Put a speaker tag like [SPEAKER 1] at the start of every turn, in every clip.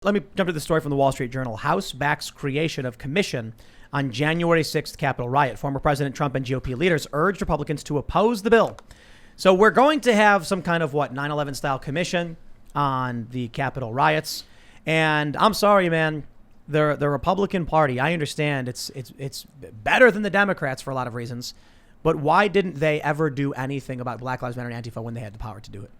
[SPEAKER 1] Let me jump to the story from the Wall Street Journal. House backs creation of commission on January 6th Capitol riot. Former President Trump and GOP leaders urged Republicans to oppose the bill. So we're going to have some kind of 9/11 style commission on the Capitol riots. And I'm sorry, man, the Republican Party, I understand it's better than the Democrats for a lot of reasons. But why didn't they ever do anything about Black Lives Matter and Antifa when they had the power to do it?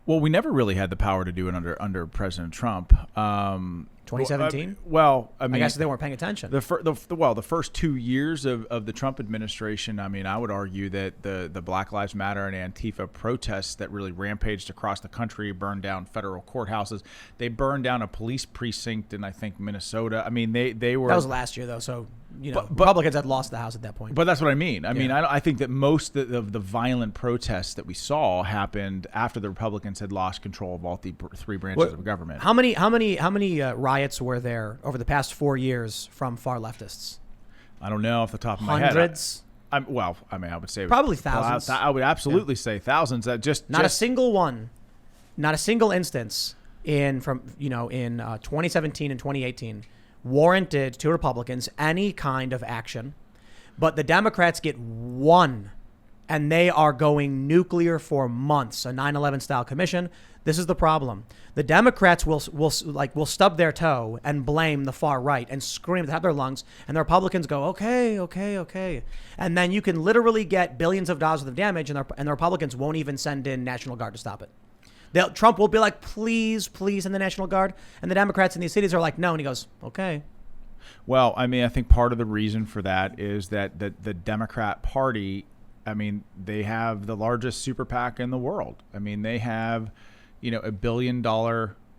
[SPEAKER 2] Well, we never really had the power to do it under President Trump.
[SPEAKER 1] 2017?
[SPEAKER 2] I mean,
[SPEAKER 1] I guess they weren't paying attention.
[SPEAKER 2] The first 2 years of the Trump administration, I mean, I would argue that the Black Lives Matter and Antifa protests that really rampaged across the country, burned down federal courthouses. They burned down a police precinct in, I think, Minnesota. I mean, they were...
[SPEAKER 1] That was last year, though, so... Republicans had lost the House at that point.
[SPEAKER 2] But that's what I mean. I mean, I think that most of the violent protests that we saw happened after the Republicans had lost control of all three branches of government.
[SPEAKER 1] How many riots were there over the past 4 years from far leftists?
[SPEAKER 2] I don't know off the top of my head.
[SPEAKER 1] Hundreds?
[SPEAKER 2] I would say
[SPEAKER 1] probably thousands.
[SPEAKER 2] I would absolutely say thousands. A
[SPEAKER 1] single one, not a single instance in 2017 and 2018. Warranted to Republicans any kind of action, but the Democrats get one, and they are going nuclear for months. A 9/11 style commission. This is the problem. The Democrats will stub their toe and blame the far right and scream at the top of their lungs, and the Republicans go, okay, and then you can literally get billions of dollars worth of damage, and the Republicans won't even send in National Guard to stop it. Trump will be like, please send the National Guard. And the Democrats in these cities are like, no. And he goes, okay.
[SPEAKER 2] Well, I mean, I think part of the reason for that is that the Democrat Party, I mean, they have the largest super PAC in the world. I mean, they have, $1 billion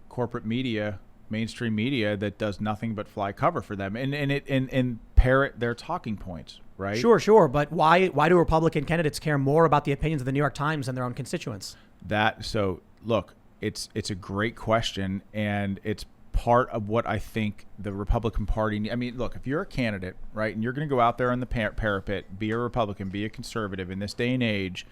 [SPEAKER 2] corporate media, mainstream media that does nothing but fly cover for them and parrot their talking points, right?
[SPEAKER 1] Sure. But why do Republican candidates care more about the opinions of the New York Times than their own constituents?
[SPEAKER 2] Look, it's a great question, and it's part of what I think the Republican Party. I mean, look, if you're a candidate, right, and you're going to go out there on the parapet, be a Republican, be a conservative in this day and age,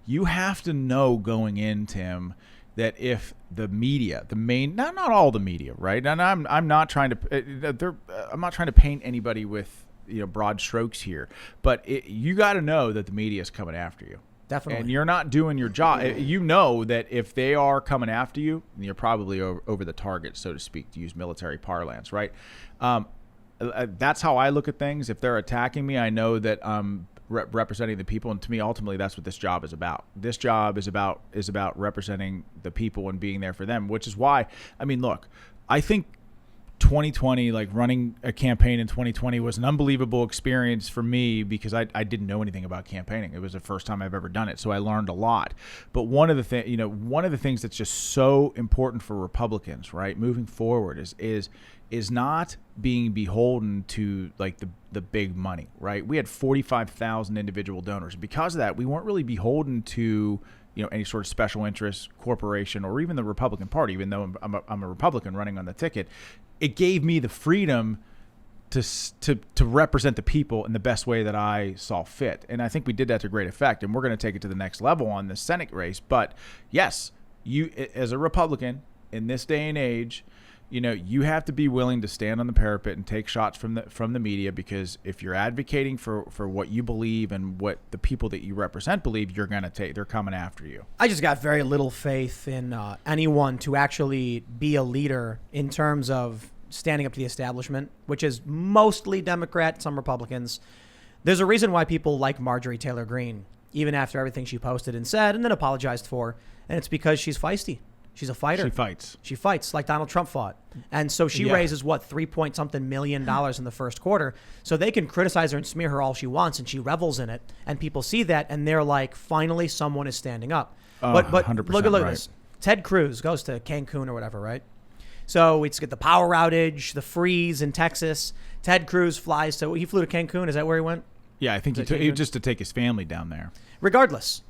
[SPEAKER 2] you have to know going in, Tim, that if the media, the main, not all the media, right, and I'm not trying to paint anybody with broad strokes here, but you got to know that the media is coming after you.
[SPEAKER 1] Definitely.
[SPEAKER 2] And you're not doing your job. You know that if they are coming after you, you're probably over the target, so to speak, to use military parlance, right? That's how I look at things. If they're attacking me, I know that I'm representing the people. And to me, ultimately, that's what this job is about. This job is about representing the people and being there for them, which is why, I mean, look, I think 2020, like running a campaign in 2020 was an unbelievable experience for me because I didn't know anything about campaigning. It was the first time I've ever done it. So I learned a lot. But one of the things that's just so important for Republicans, right, moving forward is not being beholden to like the big money, right? We had 45,000 individual donors. Because of that, we weren't really beholden to any sort of special interest corporation or even the Republican Party, even though I'm a Republican running on the ticket. It gave me the freedom to represent the people in the best way that I saw fit. And I think we did that to great effect. And we're going to take it to the next level on the Senate race. But yes, you as a Republican in this day and age, you have to be willing to stand on the parapet and take shots from the media, because if you're advocating for what you believe and what the people that you represent believe, they're coming after you.
[SPEAKER 1] I just got very little faith in anyone to actually be a leader in terms of standing up to the establishment, which is mostly Democrat, some Republicans. There's a reason why people like Marjorie Taylor Greene, even after everything she posted and said and then apologized for, and it's because she's feisty. She's a fighter. She fights like Donald Trump fought. And so she raises, $3-something million in the first quarter. So they can criticize her and smear her all she wants, and she revels in it. And people see that, and they're like, finally, someone is standing up. But
[SPEAKER 2] 100%
[SPEAKER 1] look at this. Ted Cruz goes to Cancun or whatever, right? So it's get the power outage, the freeze in Texas. Ted Cruz he flew to Cancun. Is that where he went?
[SPEAKER 2] Yeah, I think he just to take his family down there.
[SPEAKER 1] Regardless,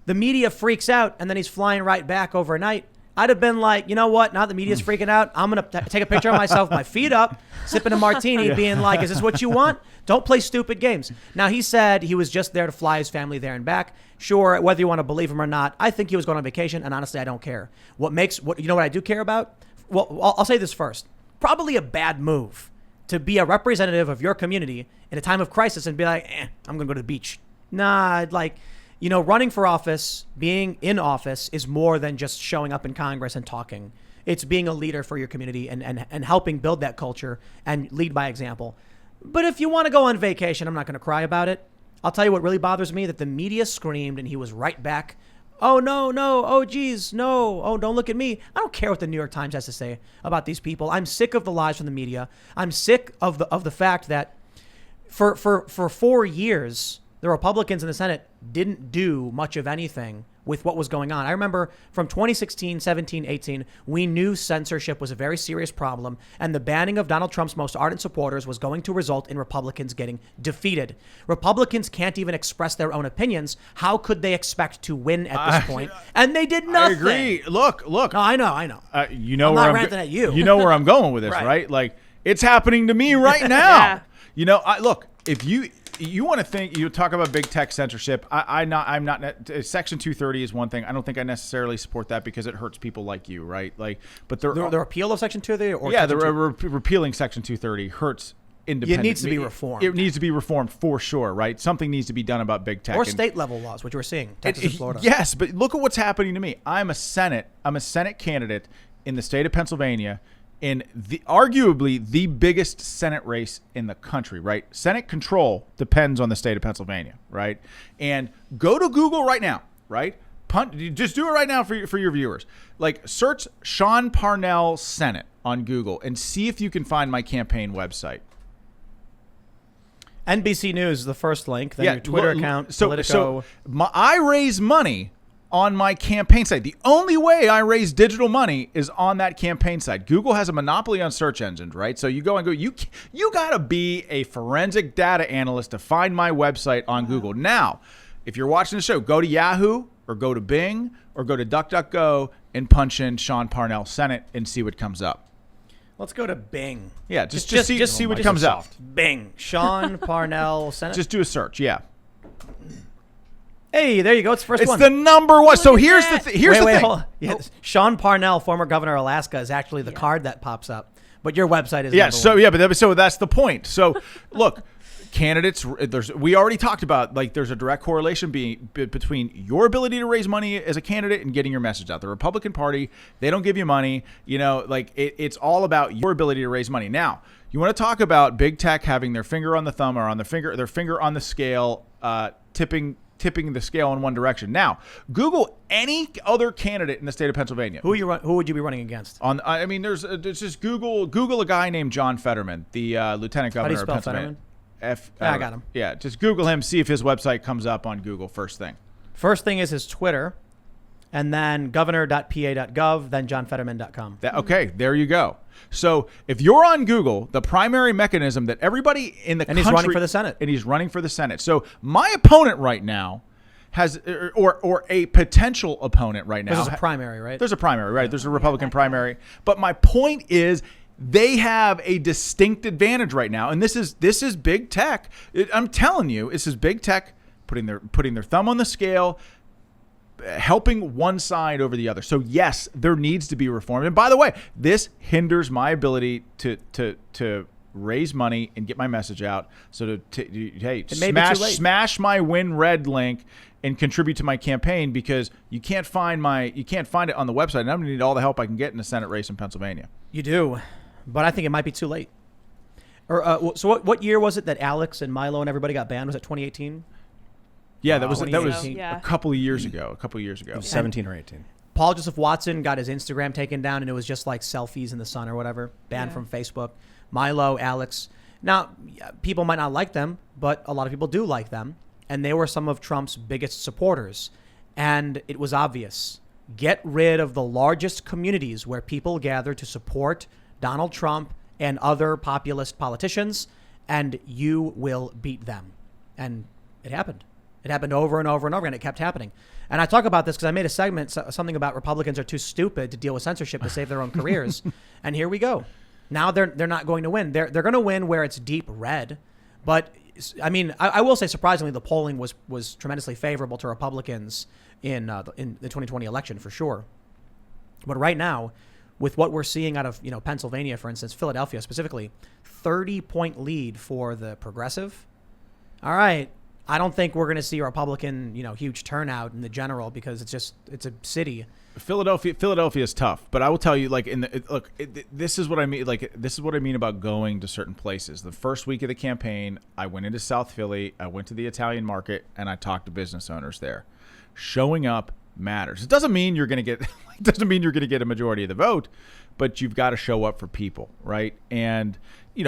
[SPEAKER 1] the media freaks out, and then he's flying right back overnight. I'd have been like, you know what? Now the media's freaking out. I'm going to take a picture of myself, my feet up, sipping a martini, being like, is this what you want? Don't play stupid games. Now, he said he was just there to fly his family there and back. Sure, whether you want to believe him or not, I think he was going on vacation, and honestly, I don't care. You know what I do care about? well, I'll say this first. Probably a bad move to be a representative of your community in a time of crisis and be like, I'm going to go to the beach. Nah, like, running for office, being in office is more than just showing up in Congress and talking. It's being a leader for your community and helping build that culture and lead by example. But if you want to go on vacation, I'm not going to cry about it. I'll tell you what really bothers me, that the media screamed and he was right back. Oh, no. Oh, geez. No. Oh, don't look at me. I don't care what the New York Times has to say about these people. I'm sick of the lies from the media. I'm sick of the fact that for 4 years, the Republicans in the Senate didn't do much of anything with what was going on. I remember from 2016, 17, 18, we knew censorship was a very serious problem, and the banning of Donald Trump's most ardent supporters was going to result in Republicans getting defeated. Republicans can't even express their own opinions. How could they expect to win at this point? And they did nothing.
[SPEAKER 2] I agree. Look. No,
[SPEAKER 1] I know.
[SPEAKER 2] I'm
[SPEAKER 1] not ranting at you.
[SPEAKER 2] You know where I'm going with this, right? Like, it's happening to me right now.
[SPEAKER 3] Yeah.
[SPEAKER 2] Look, if you want to think, you talk about big tech censorship. I'm not. Section 230 is one thing. I don't think I necessarily support that because it hurts people like you, right? Like, but the
[SPEAKER 1] repeal of Section 230, or
[SPEAKER 2] repealing Section 230 hurts independent.
[SPEAKER 1] It needs to be reformed.
[SPEAKER 2] It needs to be reformed for sure, right? Something needs to be done about big tech
[SPEAKER 1] or state level laws, which we're seeing, Texas and Florida.
[SPEAKER 2] Yes, but look at what's happening to me. I'm a Senate candidate in the state of Pennsylvania, in arguably the biggest Senate race in the country, right? Senate control depends on the state of Pennsylvania, right? And go to Google right now, right? Just do it right now for your viewers. Like, search Sean Parnell Senate on Google and see if you can find my campaign website.
[SPEAKER 1] NBC News is the first link. Then your Twitter account,
[SPEAKER 2] Politico. I raise money on my campaign site. The only way I raise digital money is on that campaign site. Google has a monopoly on search engines, right? So you go and go, you got to be a forensic data analyst to find my website on Google. Now, if you're watching the show, go to Yahoo or go to Bing or go to DuckDuckGo and punch in Sean Parnell Senate and see what comes up.
[SPEAKER 1] Let's go to Bing.
[SPEAKER 2] Yeah, just see what comes up.
[SPEAKER 1] Bing. Sean Parnell Senate.
[SPEAKER 2] Just do a search, yeah.
[SPEAKER 1] Hey, there you go. It's the first one.
[SPEAKER 2] It's the number one. So here's the thing.
[SPEAKER 1] Hold on. Yeah, Sean Parnell, former governor of Alaska, is actually the card that pops up. But your website is
[SPEAKER 2] so that's the point. So look, candidates. We already talked about, like, there's a direct correlation between your ability to raise money as a candidate and getting your message out. The Republican Party, they don't give you money. It's all about your ability to raise money. Now, you want to talk about big tech having their finger on the thumb or their finger on the scale, tipping the scale in one direction. Now, Google any other candidate in the state of Pennsylvania.
[SPEAKER 1] Who would you be running against?
[SPEAKER 2] There's just Google a guy named John Fetterman, the lieutenant governor of Pennsylvania.
[SPEAKER 1] I got him.
[SPEAKER 2] Yeah, just Google him, see if his website comes up on Google first thing.
[SPEAKER 1] First thing is his Twitter, and then governor.pa.gov, then johnfetterman.com.
[SPEAKER 2] Okay, there you go. So if you're on Google, the primary mechanism that everybody in the country...
[SPEAKER 1] And he's running for the Senate.
[SPEAKER 2] And he's running for the Senate. So my opponent right now has, or a potential opponent right now...
[SPEAKER 1] There's a primary, right?
[SPEAKER 2] There's a primary, right? There's a Republican primary. But my point is, they have a distinct advantage right now. And this is big tech. I'm telling you, this is big tech putting their thumb on the scale, helping one side over the other. So yes, there needs to be reform. And by the way, this hinders my ability to raise money and get my message out. So smash my Win Red link and contribute to my campaign, because you can't find it on the website. And I'm gonna need all the help I can get in the Senate race in Pennsylvania.
[SPEAKER 1] You do, but I think it might be too late. So what year was it that Alex and Milo and everybody got banned? Was it 2018?
[SPEAKER 2] Yeah, that was
[SPEAKER 3] Yeah.
[SPEAKER 2] a couple of years ago.
[SPEAKER 4] It was 17 or 18.
[SPEAKER 1] Paul Joseph Watson got his Instagram taken down, and it was just like selfies in the sun or whatever, banned from Facebook. Milo, Alex. Now, people might not like them, but a lot of people do like them, and they were some of Trump's biggest supporters. And it was obvious. Get rid of the largest communities where people gather to support Donald Trump and other populist politicians, and you will beat them. And it happened. It happened over and over and over again. It kept happening. And I talk about this because I made a segment, something about Republicans are too stupid to deal with censorship to save their own careers. And here we go. Now they're not going to win. They're going to win where it's deep red. But I mean, I will say, surprisingly, the polling was tremendously favorable to Republicans in the 2020 election for sure. But right now, with what we're seeing out of, Pennsylvania, for instance, Philadelphia specifically, 30-point lead for the progressive. All right. I don't think we're going to see a Republican, huge turnout in the general because it's a city.
[SPEAKER 2] Philadelphia is tough, but I will tell you, this is what I mean. This is what I mean about going to certain places. The first week of the campaign, I went into South Philly. I went to the Italian market, and I talked to business owners there. Showing up matters. It doesn't mean you're going to get a majority of the vote, but you've got to show up for people, right? And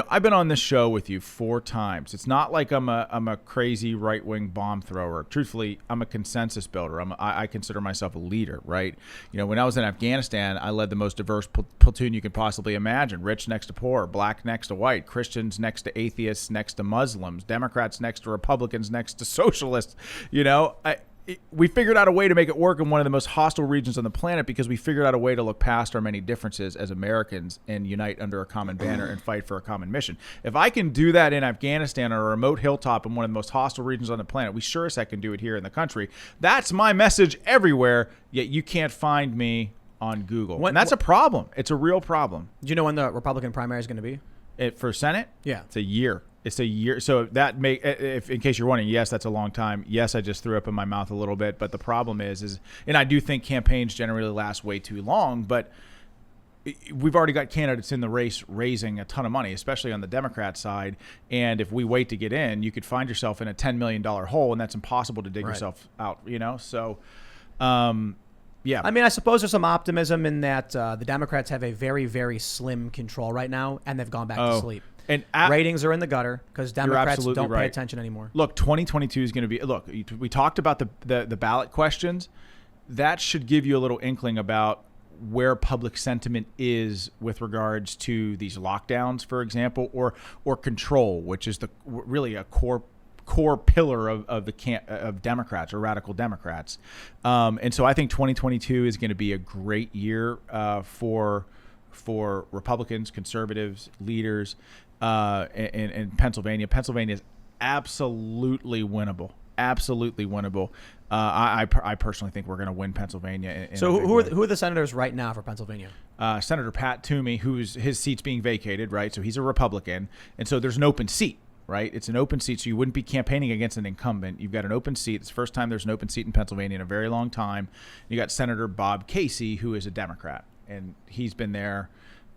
[SPEAKER 2] I've been on this show with you 4 times. It's not like I'm a crazy right-wing bomb thrower. Truthfully, I'm a consensus builder. I consider myself a leader, right? When I was in Afghanistan, I led the most diverse platoon you could possibly imagine. Rich next to poor, black next to white, Christians next to atheists, next to Muslims, Democrats next to Republicans, next to socialists. We figured out a way to make it work in one of the most hostile regions on the planet because we figured out a way to look past our many differences as Americans and unite under a common banner and fight for a common mission. If I can do that in Afghanistan or a remote hilltop in one of the most hostile regions on the planet, we sure as heck can do it here in the country. That's my message everywhere, yet you can't find me on Google. And that's a problem. It's a real problem.
[SPEAKER 1] Do you know when the Republican primary is going to be?
[SPEAKER 2] For Senate?
[SPEAKER 1] Yeah.
[SPEAKER 2] It's a year. It's a year. So that if in case you're wondering, yes, that's a long time. Yes, I just threw up in my mouth a little bit. But the problem is, and I do think campaigns generally last way too long, but we've already got candidates in the race raising a ton of money, especially on the Democrat side. And if we wait to get in, you could find yourself in a $10 million hole, and that's impossible to dig yourself out, So, yeah.
[SPEAKER 1] I mean, I suppose there's some optimism in that the Democrats have a very, very slim control right now, and they've gone back to sleep.
[SPEAKER 2] And
[SPEAKER 1] ratings are in the gutter because Democrats don't pay attention anymore.
[SPEAKER 2] Look, 2022 is going to be. Look, we talked about the ballot questions. That should give you a little inkling about where public sentiment is with regards to these lockdowns, for example, or control, which is really a core pillar of Democrats or radical Democrats. And so I think 2022 is going to be a great year for Republicans, conservatives, leaders in Pennsylvania. Pennsylvania is absolutely winnable. Absolutely winnable. I personally think we're going to win Pennsylvania.
[SPEAKER 1] So who are the senators right now for Pennsylvania?
[SPEAKER 2] Senator Pat Toomey, his seat's being vacated, right? So he's a Republican, and so there's an open seat. Right, it's an open seat, so you wouldn't be campaigning against an incumbent. You've got an open seat. It's the first time there's an open seat in Pennsylvania in a very long time. You got Senator Bob Casey, who is a Democrat, and he's been there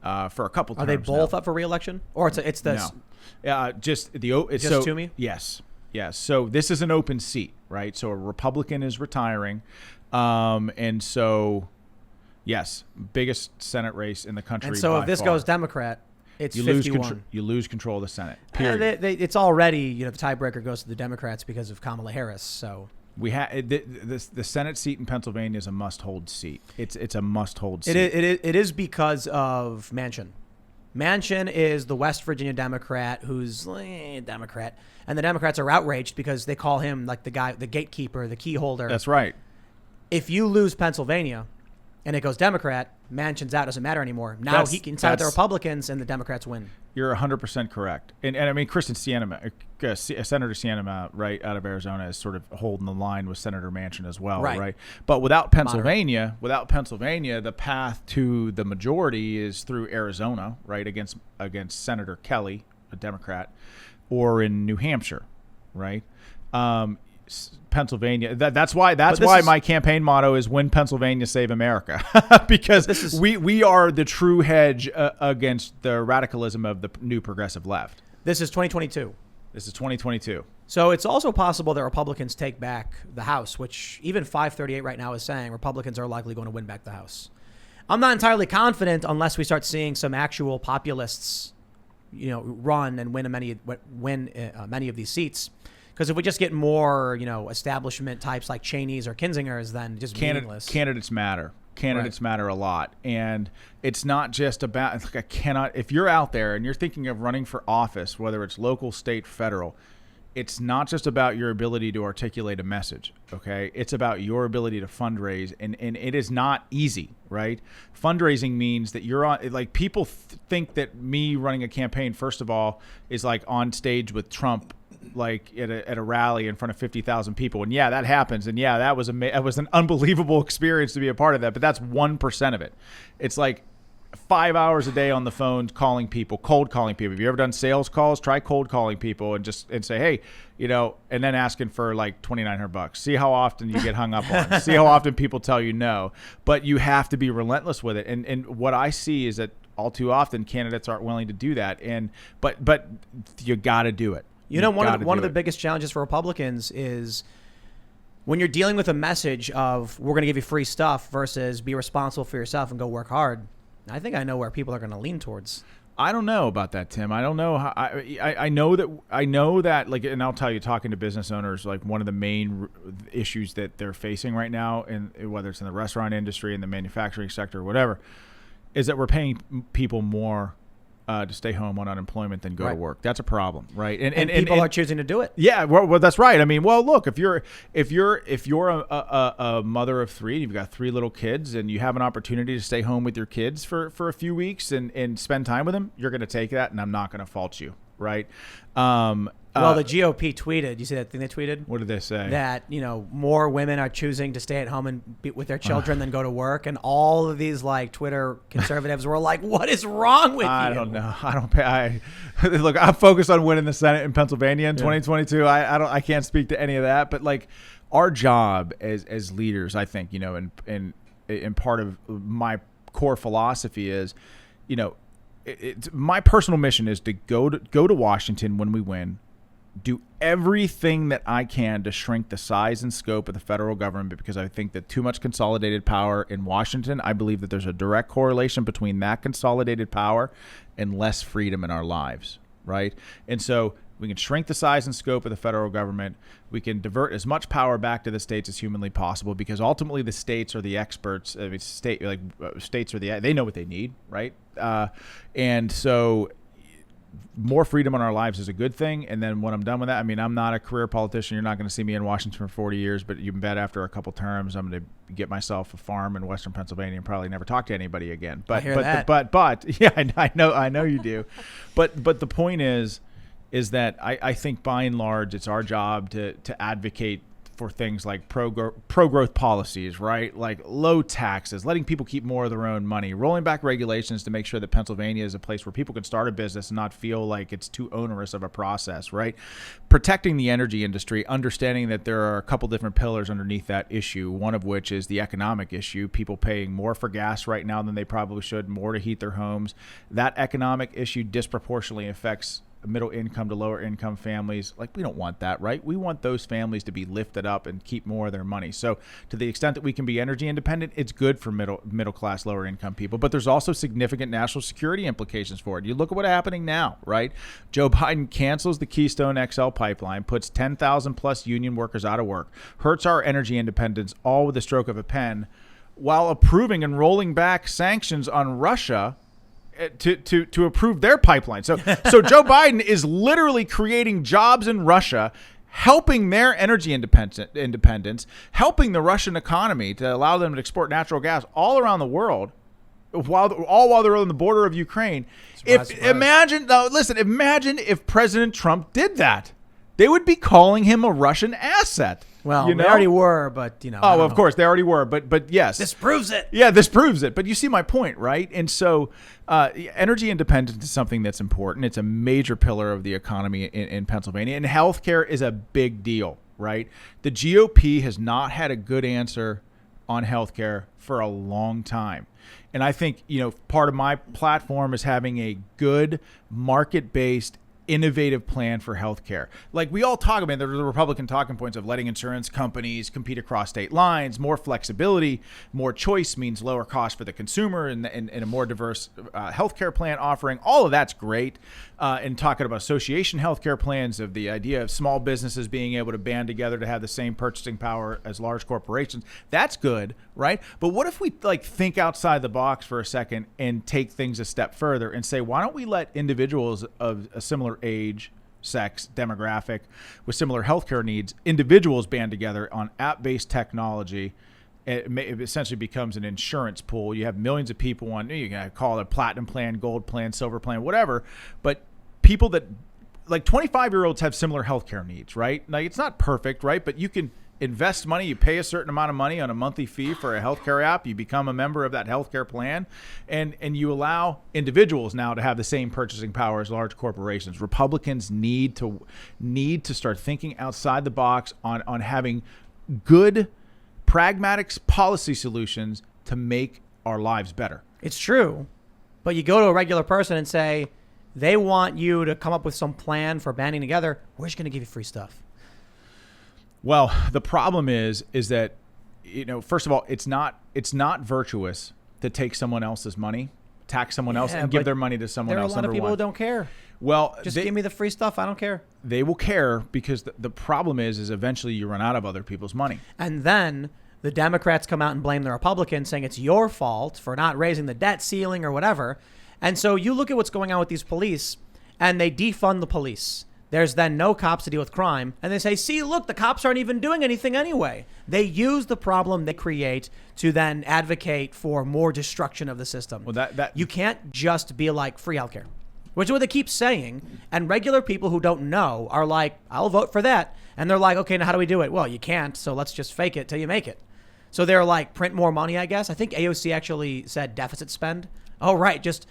[SPEAKER 2] for a couple terms.
[SPEAKER 1] Are they both up for re-election, or it's this?
[SPEAKER 2] No, just
[SPEAKER 1] Toomey.
[SPEAKER 2] Yes. So this is an open seat, right? So a Republican is retiring, and so yes, biggest Senate race in the country.
[SPEAKER 1] And so if this goes Democrat, it's 51.
[SPEAKER 2] You lose control of the Senate. Period.
[SPEAKER 1] It's already, the tiebreaker goes to the Democrats because of Kamala Harris. So
[SPEAKER 2] we the Senate seat in Pennsylvania is a must-hold seat. It's a must-hold seat.
[SPEAKER 1] It is because of Manchin. Manchin is the West Virginia Democrat who's Democrat, and the Democrats are outraged because they call him like the guy, the gatekeeper, the key holder.
[SPEAKER 2] That's right.
[SPEAKER 1] If you lose Pennsylvania and it goes Democrat, Manchin's out, doesn't matter anymore. Now he can side with the Republicans and the Democrats win.
[SPEAKER 2] You're 100% correct. And I mean, Senator Sinema, right, out of Arizona is sort of holding the line with Senator Manchin as well, right? But without Pennsylvania, the path to the majority is through Arizona, right, against Senator Kelly, a Democrat, or in New Hampshire, right? Pennsylvania. That's why my campaign motto is "Win Pennsylvania, Save America," because we are the true hedge against the radicalism of the new progressive left.
[SPEAKER 1] This is 2022.
[SPEAKER 2] This is 2022.
[SPEAKER 1] So it's also possible that Republicans take back the House, which even 538 right now is saying Republicans are likely going to win back the House. I'm not entirely confident unless we start seeing some actual populists, run and win many of these seats. Because if we just get more, establishment types like Cheney's or Kinzinger's, then just meaningless.
[SPEAKER 2] Candidates matter. Candidates matter a lot. And it's not just about, if you're out there and you're thinking of running for office, whether it's local, state, federal, it's not just about your ability to articulate a message, okay? It's about your ability to fundraise, and it is not easy, right? Fundraising means that you're on, people think that me running a campaign, first of all, is like on stage with Trump, at a rally in front of 50,000 people. And yeah, that happens. And yeah, that was an unbelievable experience to be a part of that. But that's 1% of it. It's like 5 hours a day on the phone calling people, cold calling people. Have you ever done sales calls? Try cold calling people and say, hey, and then asking for like $2,900. See how often you get hung up on. See how often people tell you no. But you have to be relentless with it. And what I see is that all too often candidates aren't willing to do that. But you got to do it.
[SPEAKER 1] One of the biggest challenges for Republicans is when you're dealing with a message of we're going to give you free stuff versus be responsible for yourself and go work hard. I think I know where people are going to lean towards.
[SPEAKER 2] I don't know about that, Tim. I don't know how. I know that like, and I'll tell you, talking to business owners, like one of the main issues that they're facing right now, and whether it's in the restaurant industry, in the manufacturing sector, or whatever, is that we're paying people more to stay home on unemployment than go to work. That's a problem, right?
[SPEAKER 1] And people are choosing to do it.
[SPEAKER 2] Yeah, well, that's right. I mean, well, look, if you're a mother of three, and you've got 3 little kids, and you have an opportunity to stay home with your kids for a few weeks and spend time with them, you're going to take that, and I'm not going to fault you, right?
[SPEAKER 1] Well, the GOP tweeted. You see that thing they tweeted?
[SPEAKER 2] What did they say?
[SPEAKER 1] That, more women are choosing to stay at home and be with their children than go to work. And all of these like Twitter conservatives were like, what is wrong with you?
[SPEAKER 2] I don't know. Look, I'm focused on winning the Senate in Pennsylvania in 2022. I can't speak to any of that. But like our job as leaders, I think, and part of my core philosophy is, my personal mission is to go to Washington when we win, do everything that I can to shrink the size and scope of the federal government, because I think that too much consolidated power in Washington, I believe that there's a direct correlation between that consolidated power and less freedom in our lives, right? And so we can shrink the size and scope of the federal government. We can divert as much power back to the states as humanly possible, because ultimately the states are the experts. I mean, states are they know what they need, right? And so more freedom in our lives is a good thing. And then when I'm done with that, I mean, I'm not a career politician. You're not going to see me in Washington for 40 years, but you can bet after a couple terms, I'm going to get myself a farm in Western Pennsylvania and probably never talk to anybody again. But yeah, I know you do. But the point is that I think by and large, it's our job to advocate for things like pro-growth policies, right? Like low taxes, letting people keep more of their own money, rolling back regulations to make sure that Pennsylvania is a place where people can start a business and not feel like it's too onerous of a process, right? Protecting the energy industry, understanding that there are a couple different pillars underneath that issue, one of which is the economic issue, people paying more for gas right now than they probably should, more to heat their homes. That economic issue disproportionately affects middle income to lower income families. Like, we don't want that, right? We want those families to be lifted up and keep more of their money. So to the extent that we can be energy independent, it's good for middle class, lower income people. But there's also significant national security implications for it. You look at what's happening now, right? Joe Biden cancels the Keystone XL pipeline, puts 10,000 plus union workers out of work, hurts our energy independence, all with the stroke of a pen, while approving and rolling back sanctions on Russia to approve their pipeline. So Joe Biden is literally creating jobs in Russia, helping their energy independence, helping the Russian economy to allow them to export natural gas all around the world, while they're on the border of Ukraine. Imagine if President Trump did that. They would be calling him a Russian asset.
[SPEAKER 1] Well, they already were, but
[SPEAKER 2] Oh, of course, they already were, but yes.
[SPEAKER 1] This proves it.
[SPEAKER 2] Yeah, this proves it. But you see my point, right? And so energy independence is something that's important. It's a major pillar of the economy in Pennsylvania. And healthcare is a big deal, right? The GOP has not had a good answer on healthcare for a long time. And I think, part of my platform is having a good market-based innovative plan for healthcare. Like we all talk about the Republican talking points of letting insurance companies compete across state lines, more flexibility, more choice means lower cost for the consumer, and a more diverse healthcare plan offering. All of that's great. And talking about association healthcare plans, of the idea of small businesses being able to band together to have the same purchasing power as large corporations. That's good, right? But what if we think outside the box for a second and take things a step further and say, why don't we let individuals of a similar age, sex, demographic, with similar healthcare needs, individuals band together on app-based technology? It essentially becomes an insurance pool. You have millions of people on, you can call it a platinum plan, gold plan, silver plan, whatever. But people that, 25-year-olds have similar healthcare needs, right? Like, it's not perfect, right? But you can invest money. You pay a certain amount of money on a monthly fee for a healthcare app. You become a member of that healthcare plan, and you allow individuals now to have the same purchasing power as large corporations. Republicans need to start thinking outside the box on having good, pragmatic policy solutions to make our lives better.
[SPEAKER 1] It's true, but you go to a regular person and say they want you to come up with some plan for banding together. We're just going to give you free stuff.
[SPEAKER 2] Well, the problem is that, first of all, it's not virtuous to take someone else's money, tax someone else, and give their money to someone else.
[SPEAKER 1] There are a lot of people who don't care.
[SPEAKER 2] Well,
[SPEAKER 1] just give me the free stuff. I don't care.
[SPEAKER 2] They will care because the problem is eventually you run out of other people's money.
[SPEAKER 1] And then the Democrats come out and blame the Republicans, saying it's your fault for not raising the debt ceiling or whatever. And so you look at what's going on with these police, and they defund the police. There's then no cops to deal with crime. And they say, see, look, the cops aren't even doing anything anyway. They use the problem they create to then advocate for more destruction of the system.
[SPEAKER 2] Well,
[SPEAKER 1] you can't just be like free healthcare, which is what they keep saying. And regular people who don't know are like, I'll vote for that. And they're like, okay, now how do we do it? Well, you can't. So let's just fake it till you make it. So they're like, print more money, I guess. I think AOC actually said deficit spend. Oh, right. Just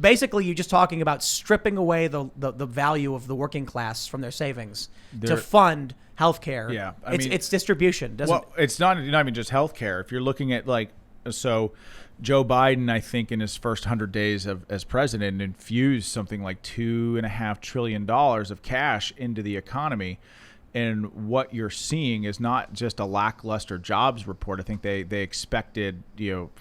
[SPEAKER 1] basically you're just talking about stripping away the value of the working class from their savings to fund healthcare.
[SPEAKER 2] Yeah.
[SPEAKER 1] It's distribution.
[SPEAKER 2] It's not even just healthcare. If you're looking at so Joe Biden, I think in his first 100 days as president, infused something like $2.5 trillion of cash into the economy. And what you're seeing is not just a lackluster jobs report. I think they expected,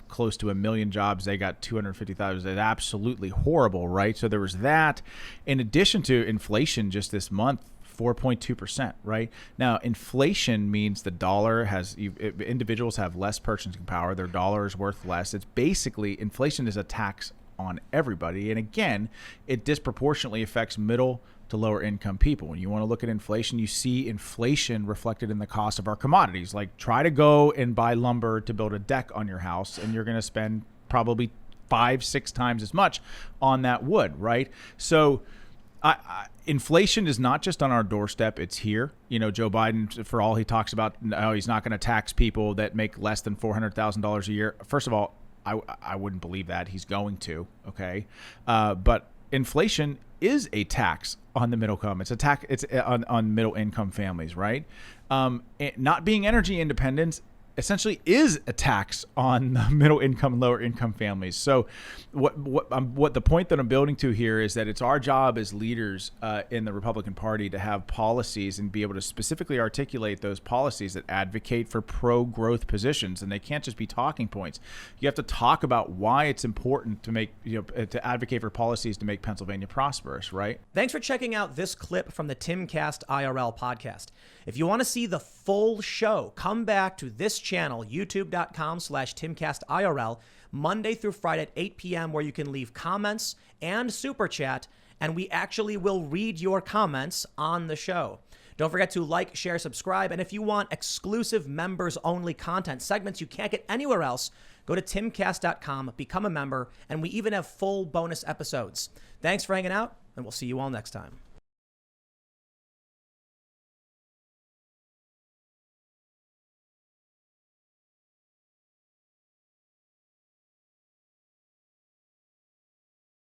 [SPEAKER 2] close to 1 million jobs. They got 250,000. It's absolutely horrible, right? So there was that. In addition to inflation just this month, 4.2%, right? Now, inflation means the dollar individuals have less purchasing power. Their dollar is worth less. It's basically, inflation is a tax on everybody. And again, it disproportionately affects middle to lower income people. When you want to look at inflation, you see inflation reflected in the cost of our commodities. Like, try to go and buy lumber to build a deck on your house, and you're going to spend probably 5-6 times as much on that wood, right? So inflation is not just on our doorstep, it's here. Joe Biden, for all he talks about, no, he's not going to tax people that make less than $400,000 a year. First of all, I wouldn't believe that. He's going to, okay? But inflation is a tax on the middle income. It's a tax. It's on middle income families, right? Not being energy independent essentially is a tax on the middle income, lower income families. So what the point that I'm building to here is that it's our job as leaders in the Republican Party to have policies and be able to specifically articulate those policies that advocate for pro-growth positions. And they can't just be talking points. You have to talk about why it's important to make, to advocate for policies to make Pennsylvania prosperous, right?
[SPEAKER 1] Thanks for checking out this clip from the Timcast IRL podcast. If you want to see the full show, come back to this channel, youtube.com/TimcastIRL, Monday through Friday at 8 p.m., where you can leave comments and super chat, and we actually will read your comments on the show. Don't forget to like, share, subscribe, and if you want exclusive members-only content segments you can't get anywhere else, go to timcast.com, become a member, and we even have full bonus episodes. Thanks for hanging out, and we'll see you all next time.